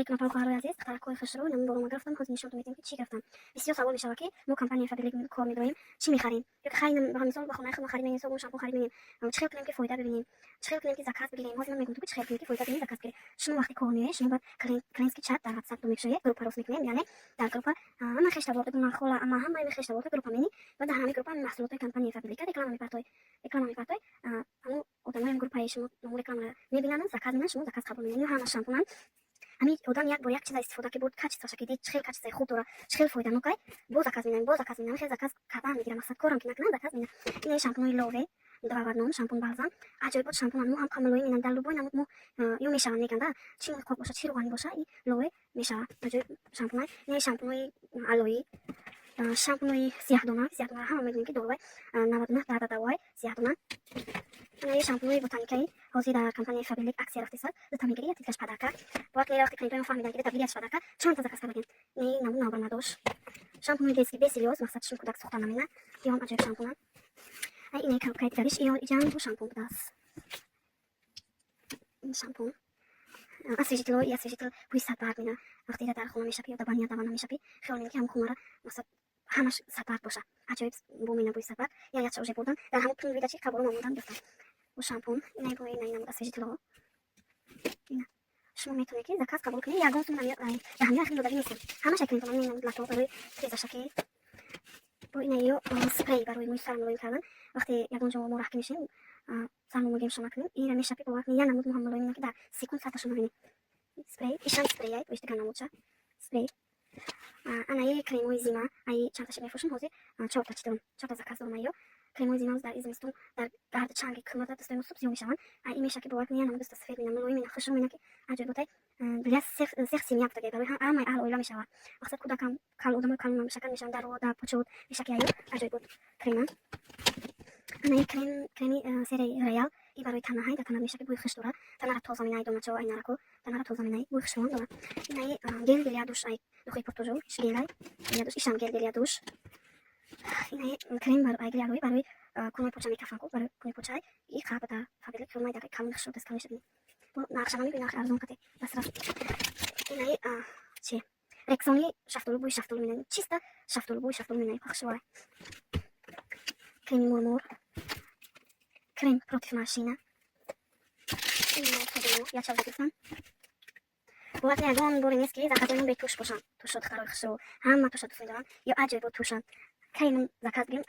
عليكم مطبخ هارو عزيز اختار كوي خشرو نمبر ما گرفتم خودم نشون میدیم که چی گرفتم بسیار سوال میشه که مو کمپانی فابریک کار می‌کنیم چی می‌خریم یا خاین با مثال بخوام خرید خرید می‌کنیم شامپو خرید می‌کنیم چه کنیم که فایده ببینیم چه کنیم که زکات بگیریم مثلا میگم تو چه کنیم که فایده ببینیم زکات بگیریم شما وقتی کار می‌کنید شما باید کلینسکی چت در واتساپ میشه گروپ روز می‌کنیم یعنی در گروپ اما خشت بود اون خلا اما هم باید خشت بود گروپ می‌نی و در همین گروپ محصولات کمپانی فابریک reklama می‌پرتای اما آدمای گروپ های شما reklama می‌بینن زکات می‌نن شما زکات قبول می‌کنید همه شامپو همین آدم یک با یک چیز استفاده که بود کاچ که دید چخیل کاچ خوب داره چخیل فایده می‌کنه باز زکات می‌نن خیلی زکات کردن می‌گیرم مثلا کارم که نکنم زکات می‌نن این شامپوی لووه دوارنون شامپو بالزام عجیب بود شامپو مو هم کاملوی می‌نن در لوبوی نمود مو یو میشن میگن چی خوب باشه چی روانی باشه این لووه میشه عجیب شامپو نه شامپوی الوی شامپوی سیاه دونه هم می‌دونید که دلوی 99 درصد دوای سیاه دونه این شامپوی بوتانیکی حاضر در کمپانی فابریک اکسیر اختصاص زتامین گیری تیکش پدرکه باید لیاقت کلیدی فهمیدن که تبلیغش پدرکه چند تا زکات بگین این نمونه نابر نداشت شامپوی دیسکی بسیلیوز مقصدشون کودک سوختن نمینه یا هم عجیب شامپو این کلکایت داریش ایجان شامپو بداست این شامپو اسیجیتل بوی سبک می‌نه وقتی در خونه میشه یا دبانیا دبانا میشه خیال می‌کنه که هم خونه را مثلا همش سبک باشه عجیب بو می‌نه بوی سبک یا یه چوزی بودن در همون پرین ویدیوی قبول نمودم گفتم و شامپو اینه بوی نه نمود اسیجیتل اینا شما میتونید که زکات قبول کنید یا گفتم نمیاد یا همین خیلی دادی نیست همه شکل می‌تونم نمود لاتو برای تیزا شکل با اینه یو سپری برای موی سرم روی کردن وقتی یک اونجا مرخی میشین سرم موی شما کنید این میشه که با یه نمود مهم روی که در سکوند ساعت شما ببینید سپری ایشان سپری ای وقتی که نمودشه سپری انا یه کریموی زیما ای چند تا شکل میفروشم حوزه 4 تا چیتون 4 تا زکات دارم ایو کریموی زیما در زمستون در گرد چنگ کمرات دستای صبح زیو میشن این میشه که با وقت میانم دست سفید میانم روی مینا خشم مینا که عجیب بوده بلیاس سخ سیمیات دیگه برای هم اهل اویلا میشه وقتی کودکم کال آدم کال میشه که میشن در و در پوچود میشه که ایو عجیب بود کریم انا کریمی سری ریال ای برای تنها در تنها میشه که بوی خوش داره تنها را توزیع مینای دومچو اینا را کو تنها را توزیع مینای بوی خوشمون داره اینای گل گلیا دوش ای دخوی پورتوجو گلای گلیا دوش ایشان گل گلیا دوش اینای کریم برای گلیا روی برای کنوی پوچه میکافن کو برای کنوی پوچه ای خراب در فابریک فرمای در کامل خشود است کامل شدی بو نقشه میبینی آخر ارزون کتی بس راست اینای چی رکسونی شفتولو بوی شفتولو مینای چیستا شفتولو بوی شفتولو مینای پخشواره کریم مرمور کریم پروتیف ماشینه یا چه بگیرم وقتی اگه بوری نیست که زکات اون به توش باشن توش خراب خشو هم توش دوست دارن یا عجیب توشن کریم زکات بگیم